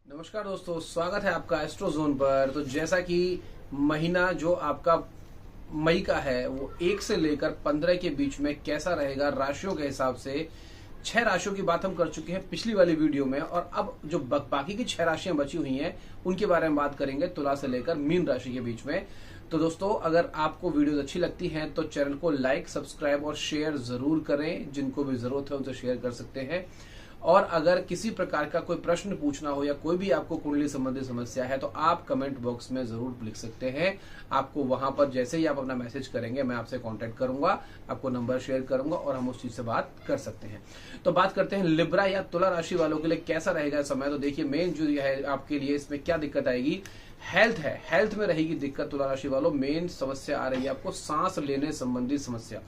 नमस्कार दोस्तों, स्वागत है आपका एस्ट्रोजोन पर। तो जैसा कि महीना जो आपका मई का है वो 1 से लेकर 15 के बीच में कैसा रहेगा राशियों के हिसाब से, 6 राशियों की बात हम कर चुके हैं पिछली वाली वीडियो में, और अब जो बाकी की 6 राशियां बची हुई हैं उनके बारे में बात करेंगे, तुला से लेकर मीन राशि के बीच में। तो दोस्तों, अगर आपको वीडियो अच्छी लगती हैं तो चैनल को लाइक, सब्सक्राइब और शेयर जरूर करें। जिनको भी जरूरत है उनसे शेयर कर सकते हैं। और अगर किसी प्रकार का कोई प्रश्न पूछना हो या कोई भी आपको कुंडली संबंधी समस्या है तो आप कमेंट बॉक्स में जरूर लिख सकते हैं। आपको वहां पर जैसे ही आप अपना मैसेज करेंगे मैं आपसे कांटेक्ट करूंगा, आपको नंबर शेयर करूंगा और हम उस चीज से बात कर सकते हैं। तो बात करते हैं लिब्रा या तुला राशि वालों के लिए कैसा रहेगा समय। तो देखिए, मेन जो है आपके लिए इसमें क्या दिक्कत आएगी, हेल्थ है। हेल्थ में रहेगी दिक्कत तुला राशि वालों। मेन समस्या आ रही है आपको सांस लेने संबंधी समस्या।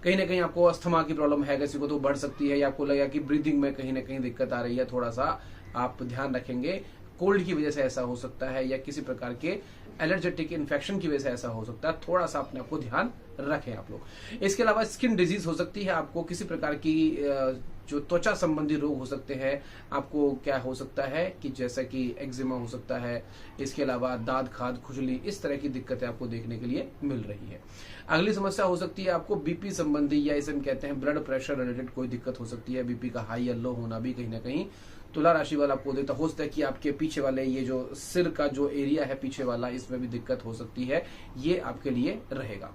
कहीं ना कहीं आपको अस्थमा की प्रॉब्लम है, किसी को तो बढ़ सकती है, या आपको लगा कि ब्रीदिंग में कहीं ना कहीं दिक्कत आ रही है, थोड़ा सा आप ध्यान रखेंगे। कोल्ड की वजह से ऐसा हो सकता है या किसी प्रकार के एलर्जेटिक इन्फेक्शन की वजह से ऐसा हो सकता है, थोड़ा सा अपने आपको ध्यान रखें आप लोग। इसके अलावा स्किन डिजीज हो सकती है, आपको किसी प्रकार की जो त्वचा संबंधी रोग हो सकते हैं। आपको क्या हो सकता है कि जैसा कि एक्जिमा हो सकता है, इसके अलावा दाद खाद खुजली, इस तरह की दिक्कतें आपको देखने के लिए मिल रही है। अगली समस्या हो सकती है आपको बीपी संबंधी, या इसे हम कहते हैं ब्लड प्रेशर रिलेटेड कोई दिक्कत हो सकती है। बीपी का हाई या लो होना भी कहीं ना कहीं तुला राशि वाला आपको देता हो सकता है कि आपके पीछे वाले ये जो सिर का जो एरिया है पीछे वाला, इसमें भी दिक्कत हो सकती है। ये आपके लिए रहेगा।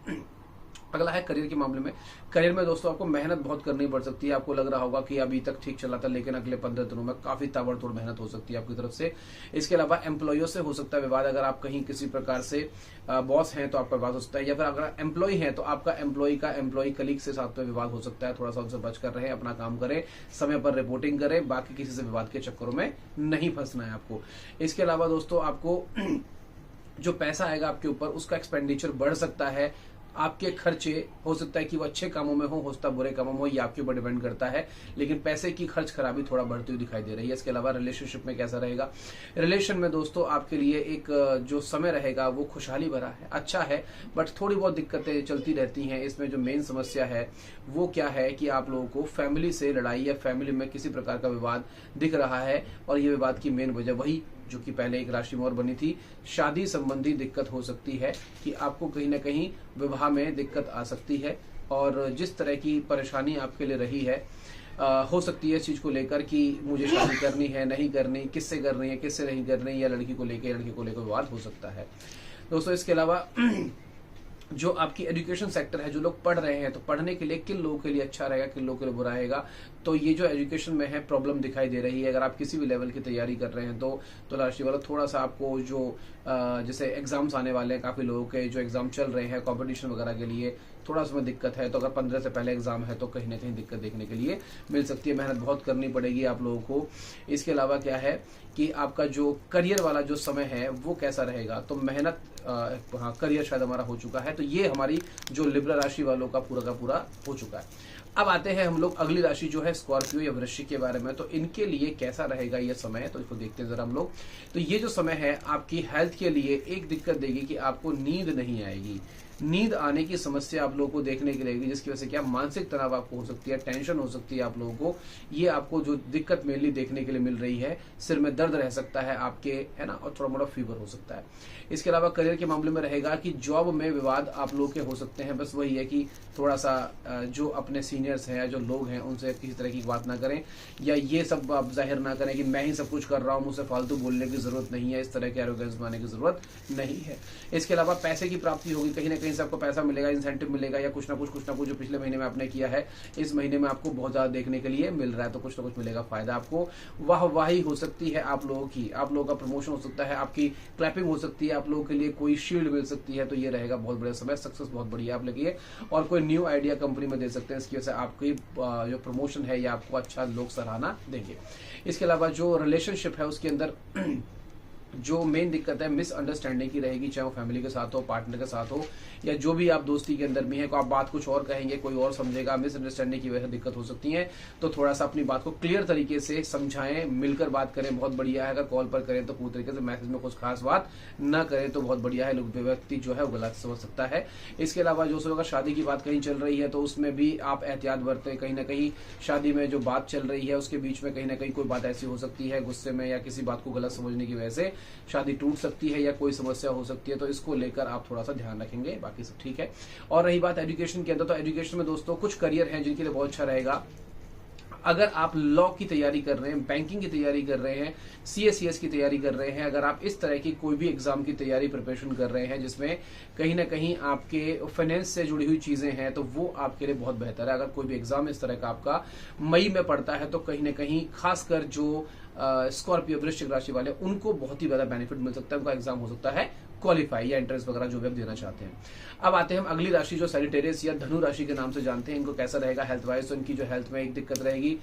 अगला है करियर के मामले में। करियर में दोस्तों आपको मेहनत बहुत करनी पड़ सकती है। आपको लग रहा होगा कि अभी तक ठीक चला था, लेकिन अगले 15 दिनों में काफी ताबड़तोड़ मेहनत हो सकती है आपकी तरफ से। इसके अलावा एम्प्लॉयों से हो सकता है विवाद। अगर आप कहीं किसी प्रकार से बॉस हैं तो आपका विवाद हो सकता है, या फिर अगर एम्प्लॉय हैं तो आपका एम्प्लॉय कलीग से साथ में विवाद हो सकता है। थोड़ा सा उनसे बचकर रहें, अपना काम करें, समय पर रिपोर्टिंग करें, बाकी किसी से विवाद के चक्करों में नहीं फंसना है आपको। इसके अलावा दोस्तों आपको जो पैसा आएगा आपके ऊपर, उसका एक्सपेंडिचर बढ़ सकता है। आपके खर्चे हो सकता है कि वो अच्छे कामों में हो सकता है बुरे कामों में हो, ये आपके ऊपर डिपेंड करता है, लेकिन पैसे की खर्च खराबी थोड़ा बढ़ती हुई दिखाई दे रही है। इसके अलावा रिलेशनशिप में कैसा रहेगा, रिलेशन में दोस्तों आपके लिए एक जो समय रहेगा वो खुशहाली भरा है, अच्छा है, बट थोड़ी बहुत दिक्कतें चलती रहती हैं। इसमें जो मेन समस्या है वो क्या है कि आप लोगों को फैमिली से लड़ाई या फैमिली में किसी प्रकार का विवाद दिख रहा है, और ये विवाद की मेन वजह वही जो कि पहले एक राशि में और बनी थी, शादी संबंधी दिक्कत हो सकती है कि आपको कहीं ना कहीं विवाह में दिक्कत आ सकती है। और जिस तरह की परेशानी आपके लिए रही है, हो सकती है इस चीज को लेकर कि मुझे शादी करनी है नहीं करनी, किससे करनी है किससे नहीं करनी, या लड़की को लेकर लड़के को लेकर विवाद हो सकता है दोस्तों। इसके अलावा जो आपकी एजुकेशन सेक्टर है, जो लोग पढ़ रहे हैं, तो पढ़ने के लिए किन लोगों के लिए अच्छा रहेगा, किन लोगों के लिए बुरा रहेगा। तो ये जो एजुकेशन में है प्रॉब्लम दिखाई दे रही है। अगर आप किसी भी लेवल की तैयारी कर रहे हैं तो तुला राशि वाला थोड़ा सा आपको जो जैसे एग्जाम्स आने वाले हैं, काफी लोगों के जो एग्जाम चल रहे हैं कंपटीशन वगैरह के लिए, थोड़ा सा दिक्कत है। तो अगर 15 से पहले एग्जाम है तो कहीं ना कहीं दिक्कत देखने के लिए मिल सकती है। मेहनत बहुत करनी पड़ेगी आप लोगों को। इसके अलावा क्या है कि आपका जो करियर वाला जो समय है वो कैसा रहेगा, तो मेहनत, हाँ, करियर शायद हमारा हो चुका है। तो ये हमारी जो लिब्रा राशि वालों का पूरा हो चुका है। अब आते हैं हम लोग अगली राशि जो है स्कॉर्पियो या वृश्चिक के बारे में। तो इनके लिए कैसा रहेगा ये समय, तो इसको देखते हैं जरा हम लोग। तो ये जो समय है आपकी हेल्थ के लिए एक दिक्कत देगी कि आपको नींद नहीं आएगी। नींद आने की समस्या आप लोगों को देखने के लिए, जिसकी वजह से क्या मानसिक तनाव आपको हो सकती है, टेंशन हो सकती है आप लोगों को। ये आपको जो दिक्कत मेनली देखने के लिए मिल रही है, सिर में दर्द रह सकता है आपके, है ना, और थोड़ा मोड़ा फीवर हो सकता है। इसके अलावा करियर के मामले में रहेगा कि जॉब में विवाद आप लोग के हो सकते हैं। बस वही है कि थोड़ा सा जो अपने सीनियर्स हैं, जो लोग हैं, उनसे किसी तरह की बात ना करें, या ये सब आप जाहिर ना करें कि मैं ही सब कुछ कर रहा हूं, मुझसे फालतू बोलने की जरूरत नहीं है, इस तरह के एरोगेंस बनाने की जरूरत नहीं है। इसके अलावा पैसे की प्राप्ति होगी, कहीं ना कहीं से आपको पैसा मिलेगा, इंसेंटिव मिलेगा, या कुछ ना कुछ जो पिछले महीने में आपने किया है इस महीने में आपको बहुत ज्यादा देखने के लिए मिल रहा है। तो कुछ ना कुछ मिलेगा फायदा आपको। वाहवाही हो सकती है आप लोगों की, आप लोगों का प्रमोशन हो सकता है, आपकी क्लैपिंग हो सकती है, आप लोगों के लिए कोई शील्ड मिल सकती है। तो ये रहेगा बहुत बढ़िया समय, सक्सेस बहुत बढ़िया आप लगी है, और कोई न्यू आइडिया कंपनी में दे सकते हैं। इसकी वजह से आपकी जो प्रमोशन है या आपको अच्छा लोग सराहना देंगे। इसके अलावा जो रिलेशनशिप है उसके अंदर जो मेन दिक्कत है मिसअंडरस्टैंडिंग की रहेगी, चाहे वो फैमिली के साथ हो, पार्टनर के साथ हो, या जो भी आप दोस्ती के अंदर भी है, को आप बात कुछ और कहेंगे, कोई और समझेगा, मिसअंडरस्टैंडिंग की वजह से दिक्कत हो सकती है। तो थोड़ा सा अपनी बात को क्लियर तरीके से समझाएं, मिलकर बात करें, बहुत बढ़िया है। अगर कॉल पर करें तो पूरी तरीके से, मैसेज में कुछ खास बात न करें तो बहुत बढ़िया है, लोग व्यक्ति जो है वो गलत समझ सकता है। इसके अलावा जो अगर शादी की बात कहीं चल रही है तो उसमें भी आप एहतियात बरतें। कहीं ना कहीं शादी में जो बात चल रही है उसके बीच में कहीं ना कहीं कोई बात ऐसी हो सकती है, गुस्से में या किसी बात को गलत समझने की वजह से शादी टूट सकती है या कोई समस्या हो सकती है, तो इसको लेकर आप थोड़ा सा ध्यान रखेंगे, बाकी सब ठीक है। और रही बात एजुकेशन के अंदर, तो एजुकेशन में दोस्तों कुछ करियर हैं जिनके लिए बहुत अच्छा रहेगा। अगर आप लॉ की तैयारी कर रहे हैं, बैंकिंग की तैयारी कर रहे हैं, CA/CS की तैयारी कर रहे हैं, अगर आप इस तरह की कोई भी एग्जाम की तैयारी प्रिपरेशन कर रहे हैं जिसमें कहीं ना कहीं आपके फाइनेंस से जुड़ी हुई चीजें हैं, तो वो आपके लिए बहुत बेहतर है। अगर कोई भी एग्जाम इस तरह का आपका मई में पड़ता है तो कहीं ना कहीं खासकर जो स्कॉर्पियो वृश्चिक राशि वाले, उनको बहुत ही ज्यादा बेनिफिट मिल सकता है, उनका एग्जाम हो सकता है क्वालिफाई या एंट्रेंस वगैरह जो भी आप देना चाहते हैं। अब आते हैं हम अगली राशि जो सैजिटेरियस या धनु राशि के नाम से जानते हैं, इनको कैसा रहेगा हेल्थ वाइज। तो इनकी जो हेल्थ में एक दिक्कत रहेगी,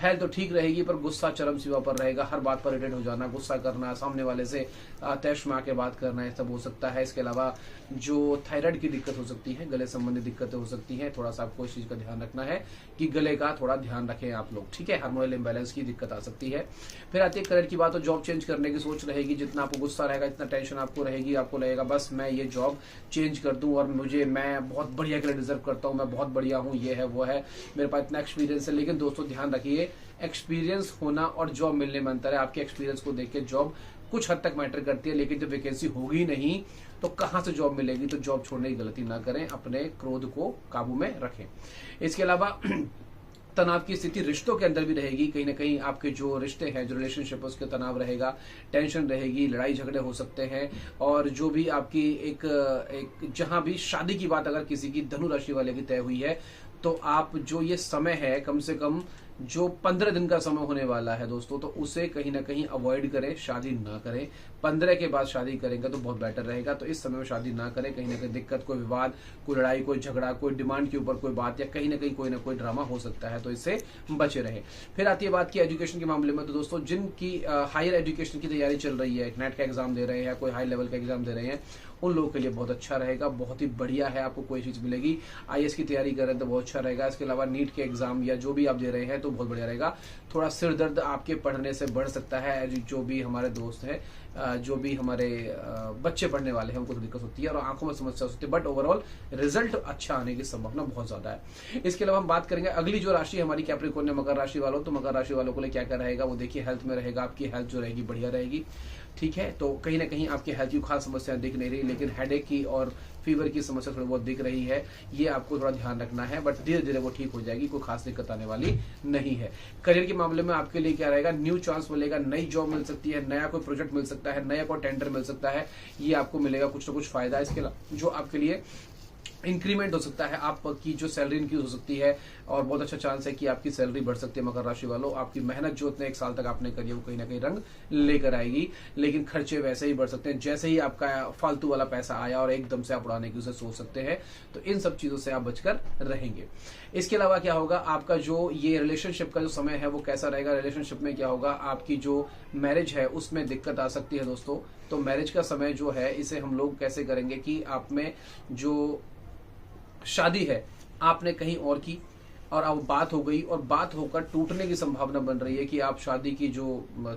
हेल्थ तो ठीक रहेगी पर गुस्सा चरम सीमा पर रहेगा, हर बात पर इरिटेट हो जाना, गुस्सा करना, सामने वाले से तैश में आके बात करना, ये सब हो सकता है। इसके अलावा जो थायराइड की दिक्कत हो सकती है, गले संबंधी दिक्कतें हो सकती हैं, थोड़ा सा आपको इस चीज का ध्यान रखना है कि गले का थोड़ा ध्यान रखें आप लोग, ठीक है। हार्मोनल इम्बैलेंस की दिक्कत आ सकती है। फिर आती है करियर की बात, तो जॉब चेंज करने की सोच रहेगी, जितना आपको गुस्सा रहेगा, जितना टेंशन आपको रहेगी, आपको लगेगा बस मैं ये जॉब चेंज कर दूं और मैं बहुत बढ़िया करियर डिजर्व करता हूं, मैं बहुत बढ़िया हूं, ये है वो है, मेरे पास इतना एक्सपीरियंस है। लेकिन दोस्तों ध्यान रखिए, एक्सपीरियंस होना और जॉब मिलने में अंतर है। आपके एक्सपीरियंस को देख के जॉब कुछ हद तक मैटर करती है, लेकिन जब वैकेंसी होगी नहीं तो कहां से जॉब मिलेगी। तो जॉब छोड़ने की गलती ना करें, अपने क्रोध को काबू में रखें। इसके अलावा तनाव की स्थिति रिश्तों के अंदर भी रहेगी, कहीं ना कहीं आपके जो रिश्ते हैं, जो रिलेशनशिप है, उसके तनाव रहेगा, टेंशन रहेगी, लड़ाई झगड़े हो सकते हैं। और जो भी आपकी एक जहां भी शादी की बात अगर किसी की धनु राशि वाले की तय हुई है, तो आप जो ये समय है, कम से कम जो 15 दिन का समय होने वाला है दोस्तों, तो उसे कहीं ना कहीं अवॉइड करें, शादी ना करें। 15 के बाद शादी करेंगे तो बहुत बेटर रहेगा। तो इस समय में शादी ना करें, कहीं ना कहीं दिक्कत, कोई विवाद, कोई लड़ाई, कोई झगड़ा, कोई डिमांड के ऊपर कोई बात, या कहीं ना कहीं कोई ना कोई ड्रामा हो सकता है, तो इससे बचे रहें। फिर आती है बात की एजुकेशन के मामले में, तो दोस्तों जिनकी हायर एजुकेशन की तैयारी चल रही है, नेट का एग्जाम दे रहे हैं, कोई हाई लेवल का एग्जाम दे रहे हैं, उन लोगों के लिए बहुत अच्छा रहेगा, बहुत ही बढ़िया है, आपको कोई चीज मिलेगी। IAS की तैयारी कर रहे हैं तो बहुत अच्छा रहेगा। इसके अलावा नीट के एग्जाम या जो भी आप दे रहे हैं तो बहुत बढ़िया रहेगा। थोड़ा सिर दर्द आपके पढ़ने से बढ़ सकता है, जो भी हमारे दोस्त हैं, जो भी हमारे बच्चे पढ़ने वाले हैं, उनको तो दिक्कत होती है और आंखों में समस्या होती है, बट ओवरऑल रिजल्ट अच्छा आने की संभावना बहुत ज्यादा है। इसके अलावा हम बात करेंगे अगली जो राशि हमारी कैप्रिकॉर्न या मकर राशि वालों, तो मकर राशि वालों को लिए क्या क्या रहेगा वो देखिए। हेल्थ में रहेगा, आपकी हेल्थ जो रहेगी बढ़िया रहेगी, ठीक है। तो कहीं ना कहीं आपकी हेल्थ की खास समस्याएं दिख नहीं रही, लेकिन हेडेक की और फीवर की समस्या थोड़ी बहुत दिख रही है, ये आपको थोड़ा ध्यान रखना है, बट धीरे धीरे वो ठीक हो जाएगी, कोई खास दिक्कत आने वाली नहीं है। करियर के मामले में आपके लिए क्या रहेगा, न्यू चांस मिलेगा, नई जॉब मिल सकती है, नया कोई प्रोजेक्ट मिल सकता है, नया कोई टेंडर मिल सकता है, ये आपको मिलेगा कुछ ना कुछ फायदा। इसके अलावा जो आपके लिए इंक्रीमेंट हो सकता है, आपकी जो सैलरी इंक्रीज हो सकती है और बहुत अच्छा चांस है कि आपकी सैलरी बढ़ सकती है। मकर राशि वालों, आपकी मेहनत जो इतने 1 साल तक आपने करी है वो कहीं ना कहीं रंग लेकर आएगी, लेकिन खर्चे वैसे ही बढ़ सकते हैं। जैसे ही आपका फालतू वाला पैसा आया और एकदम से आप उड़ाने की उसे सोच सकते हैं, तो इन सब चीजों से आप बचकर रहेंगे। इसके अलावा क्या होगा, आपका जो ये रिलेशनशिप का जो समय है वो कैसा रहेगा। रिलेशनशिप में क्या होगा, आपकी जो मैरिज है उसमें दिक्कत आ सकती है दोस्तों। तो मैरिज का समय जो है इसे हम लोग कैसे करेंगे कि आप में जो शादी है आपने कहीं और की और अब बात हो गई और बात होकर टूटने की संभावना बन रही है कि आप शादी की जो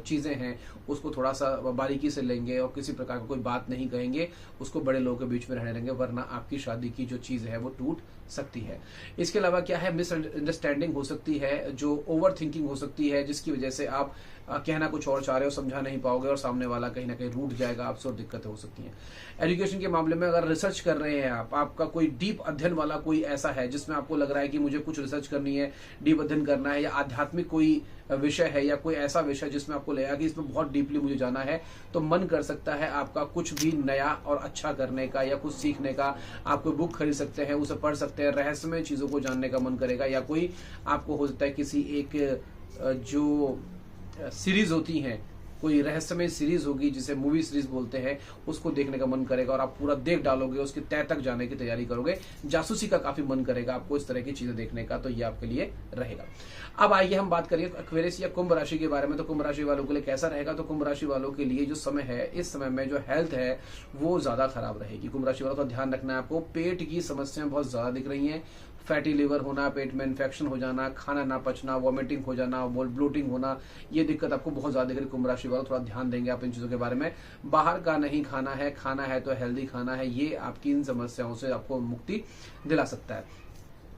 चीजें हैं उसको थोड़ा सा बारीकी से लेंगे और किसी प्रकार का कोई बात नहीं कहेंगे, उसको बड़े लोगों के बीच में रहने देंगे, वरना आपकी शादी की जो चीज है वो टूट सकती है। इसके अलावा क्या है, मिसअंडरस्टैंडिंग हो सकती है, जो ओवर थिंकिंग हो सकती है, जिसकी वजह से आप कहना कुछ और चाह रहे हो, समझा नहीं पाओगे और सामने वाला कहीं ना कहीं रूठ जाएगा आपसे और दिक्कतें हो सकती हैं। एजुकेशन के मामले में अगर रिसर्च कर रहे हैं आपका कोई डीप अध्ययन वाला कोई ऐसा है जिसमें आपको लग रहा है कि मुझे कुछ रिसर्च करनी है, डीप अध्ययन करना है, या आध्यात्मिक कोई विषय है या कोई ऐसा विषय जिसमें आपको लगेगा कि इसमें बहुत डीपली मुझे जाना है, तो मन कर सकता है आपका कुछ भी नया और अच्छा करने का या कुछ सीखने का। आप कोई बुक खरीद सकते हैं, उसे पढ़ सकते हैं, रहस्यमय चीजों को जानने का मन करेगा, या कोई आपको हो सकता है किसी एक जो सीरीज होती हैं कोई रहस्यमय सीरीज होगी जिसे मूवी सीरीज बोलते हैं, उसको देखने का मन करेगा और आप पूरा देख डालोगे, उसके तह तक जाने की तैयारी करोगे। जासूसी का काफी मन करेगा आपको इस तरह की चीजें देखने का, तो ये आपके लिए रहेगा। अब आइए हम बात करिए एक्वेरियस या कुंभ राशि के बारे में। तो कुंभ राशि वालों के लिए कैसा रहेगा? तो कुंभ राशि वालों के लिए जो समय है, इस समय में जो हेल्थ है वो ज्यादा खराब रहेगी। कुंभ राशि वालों का ध्यान रखना है आपको। पेट की समस्याएं बहुत ज्यादा दिख रही हैं, फैटी लिवर होना, पेट में इन्फेक्शन हो जाना, खाना ना पचना, वॉमिटिंग हो जाना, ब्लोटिंग होना, ये दिक्कत आपको बहुत ज्यादा दिख रही है। कुंभ राशि वालों थोड़ा ध्यान देंगे आप इन चीजों के बारे में। बाहर का नहीं खाना है, खाना है तो हेल्दी खाना है, ये आपकी इन समस्याओं से आपको मुक्ति दिला सकता है।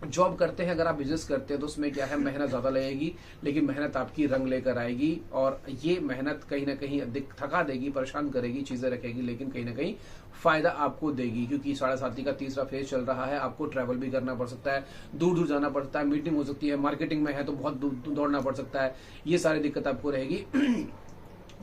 जॉब करते हैं, अगर आप बिजनेस करते हैं तो उसमें क्या है, मेहनत ज्यादा लगेगी, लेकिन मेहनत आपकी रंग लेकर आएगी और ये मेहनत कहीं ना कहीं थका देगी, परेशान करेगी, चीजें रखेगी, लेकिन कहीं ना कहीं फायदा आपको देगी, क्योंकि 7.5 का तीसरा फेज चल रहा है। आपको ट्रैवल भी करना पड़ सकता है, दूर दूर जाना पड़ सकता है, मीटिंग हो सकती है, मार्केटिंग में है तो बहुत दूर दौड़ना पड़ सकता है, ये सारी दिक्कत आपको रहेगी।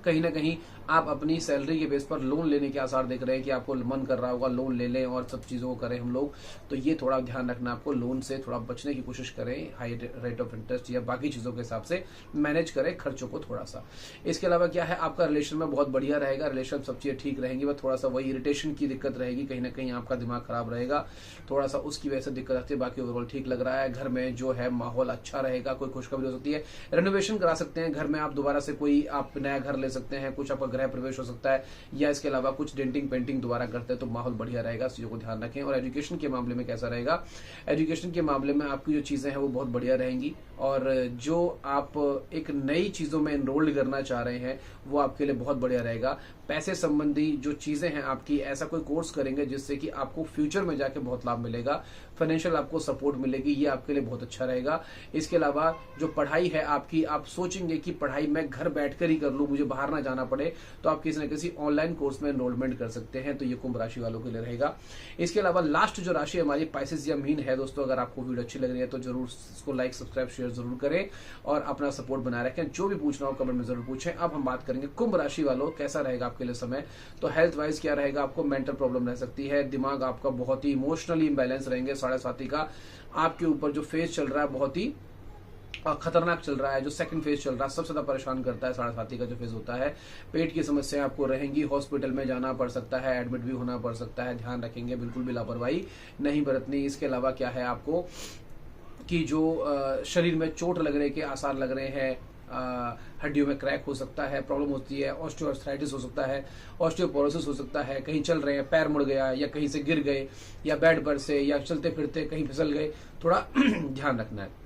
कहीं ना कहीं आप अपनी सैलरी के बेस पर लोन लेने के आसार देख रहे हैं कि आपको मन कर रहा होगा लोन ले लें और सब चीजों को करें हम लोग, तो ये थोड़ा ध्यान रखना आपको, लोन से थोड़ा बचने की कोशिश करें, हाई रेट ऑफ इंटरेस्ट या बाकी चीजों के हिसाब से मैनेज करें खर्चों को थोड़ा सा। इसके अलावा क्या है, आपका रिलेशन में बहुत बढ़िया रहेगा, रिलेशन सब चीजें ठीक रहेंगी, बस थोड़ा सा वही इरिटेशन की दिक्कत रहेगी, कहीं ना कहीं आपका दिमाग खराब रहेगा, थोड़ा सा उसकी वजह से दिक्कत आती है। बाकी ओवरऑल ठीक लग रहा है। घर में जो है माहौल अच्छा रहेगा, कोई खुशखबरी हो सकती है, रेनोवेशन करा सकते हैं घर में आप, दोबारा से कोई आप नया घर ले सकते हैं, कुछ आपका गृह प्रवेश हो सकता है, या इसके अलावा कुछ डेंटिंग पेंटिंग दोबारा करते हैं तो माहौल बढ़िया रहेगा, चीजों को ध्यान रखें। और एजुकेशन के मामले में कैसा रहेगा? एजुकेशन के मामले में आपकी जो चीजें हैं वो बहुत बढ़िया रहेंगी, और जो आप एक नई चीजों में एनरोल्ड करना चाह रहे हैं वो आपके लिए बहुत बढ़िया रहेगा। पैसे संबंधी जो चीजें हैं आपकी, ऐसा कोई कोर्स करेंगे जिससे कि आपको फ्यूचर में जाके बहुत लाभ मिलेगा, फाइनेंशियल आपको सपोर्ट मिलेगी, ये आपके लिए बहुत अच्छा रहेगा। इसके अलावा जो पढ़ाई है आपकी, आप सोचेंगे कि पढ़ाई मैं घर बैठकर ही कर लूं, मुझे बाहर ना जाना पड़े, तो आप किसी न किसी ऑनलाइन कोर्स में एनरोलमेंट कर सकते हैं, तो ये कुंभ राशि वालों के लिए रहेगा। इसके अलावा लास्ट जो राशि हमारी पाइसेस या मीन है दोस्तों, अगर आपको वीडियो अच्छी लग रही है तो जरूर इसको लाइक सब्सक्राइब शेयर जरूर करें और अपना सपोर्ट बनाए रखें। जो भी पूछना हो कमेंट में जरूर पूछें। अब हम बात करेंगे कुंभ राशि वालों कैसा रहेगा आपके लिए समय। तो हेल्थ वाइज क्या रहेगा? आपको मेंटल प्रॉब्लम रह सकती है, दिमाग आपका बहुत ही इमोशनली इम्बैलेंस रहेंगे। 7.5 का आपके ऊपर जो फेज चल रहा है बहुत ही खतरनाक चल रहा है, जो सेकंड फेज चल रहा है सबसे ज्यादा परेशान करता है। 7.5 का जो फेज होता है, पेट की समस्या आपको रहेंगी, हॉस्पिटल में जाना पड़ सकता है, एडमिट भी होना पड़ सकता है, ध्यान रखेंगे, बिल्कुल भी लापरवाही नहीं बरतनी। इसके अलावा क्या है आपको कि जो शरीर में चोट लगने के आसार लग रहे हैं, हड्डियों में क्रैक हो सकता है, प्रॉब्लम होती है, ऑस्टियोआर्थराइटिस हो सकता है, ऑस्टियोपोरोसिस हो सकता है, कहीं चल रहे हैं पैर मुड़ गया या कहीं से गिर गए या बेड पर से या चलते फिरते कहीं फिसल गए, थोड़ा ध्यान रखना है।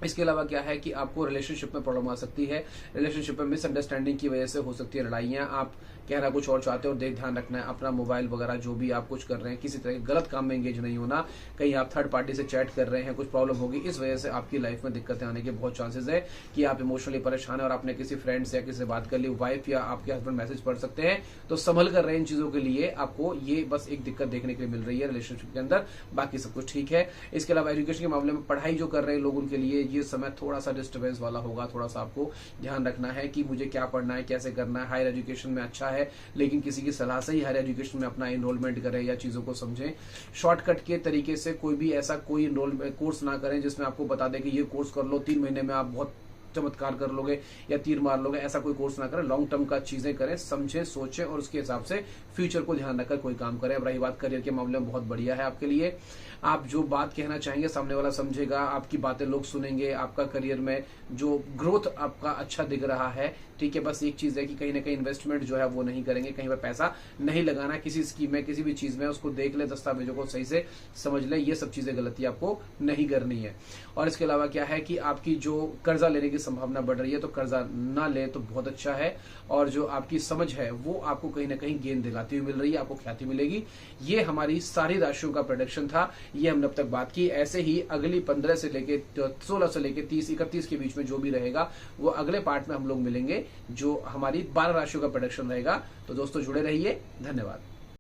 इसके अलावा क्या है कि आपको रिलेशनशिप में प्रॉब्लम आ सकती है, रिलेशनशिप में मिसअंडरस्टैंडिंग की वजह से हो सकती है लड़ाइयां, आप कहना कुछ और चाहते हो और ध्यान रखना है अपना मोबाइल वगैरह जो भी आप कुछ कर रहे हैं, किसी तरह के गलत काम में एंगेज नहीं होना। कहीं आप थर्ड पार्टी से चैट कर रहे हैं, कुछ प्रॉब्लम होगी, इस वजह से आपकी लाइफ में दिक्कतें आने के बहुत चांसेस है कि आप इमोशनली परेशान है और आपने किसी फ्रेंड से या किसी से बात कर ली, वाइफ या आपके हस्बैंड मैसेज पढ़ सकते हैं, तो संभल कर रहे इन चीजों के लिए आपको ये बस एक दिक्कत देखने के लिए मिल रही है रिलेशनशिप के अंदर, बाकी सब कुछ ठीक है। इसके अलावा एजुकेशन के मामले में पढ़ाई जो कर रहे हैं लोग, उनके लिए ये समय थोड़ा सा डिस्टर्बेंस वाला होगा, थोड़ा सा आपको ध्यान रखना है कि मुझे क्या पढ़ना है, कैसे करना है। हायर एजुकेशन में अच्छा है, लेकिन किसी की सलाह से ही हायर एजुकेशन में अपना एनरोलमेंट करें या चीजों को समझें। शॉर्टकट के तरीके से कोई भी ऐसा कोई एनरोलमेंट कोर्स ना करें जिसमें आपको बता दें कि ये कोर्स कर लो, 3 महीने में आप बहुत चमत्कार कर लोगे या तीर मार लोगे, ऐसा कोई कोर्स ना करें। लॉन्ग टर्म का चीजें करें, समझें, सोचें और उसके हिसाब से फ्यूचर को ध्यान रखकर कोई काम करें। अब रही बात करियर के मामले में, बहुत बढ़िया है आपके लिए। आप जो बात कहना चाहेंगे सामने वाला समझेगा, आपकी बातें लोग सुनेंगे, आपका करियर में जो ग्रोथ आपका अच्छा दिख रहा है, ठीक है। बस एक चीज है कि कहीं ना कहीं इन्वेस्टमेंट जो है वो नहीं करेंगे, कहीं पर पैसा नहीं लगाना किसी स्कीम में, किसी भी चीज में, उसको देख ले, दस्तावेजों को सही से समझ ले, ये सब चीजें गलती आपको नहीं करनी है। और इसके अलावा क्या है कि आपकी जो कर्जा लेने की संभावना बढ़ रही है, तो कर्जा ना ले तो बहुत अच्छा है, और जो आपकी समझ है वो आपको कहीं ना कहीं गेंद दिलाती हुई मिल रही है, आपको ख्याति मिलेगी। ये हमारी सारी राशियों का प्रेडिक्शन था, ये हमने अब तक बात की। ऐसे ही अगली 15 से लेके 16 से लेके 30-31 के बीच में जो भी रहेगा वो अगले पार्ट में हम लोग मिलेंगे, जो हमारी 12 राशियों का प्रेडिक्शन रहेगा। तो दोस्तों जुड़े रहिए, धन्यवाद।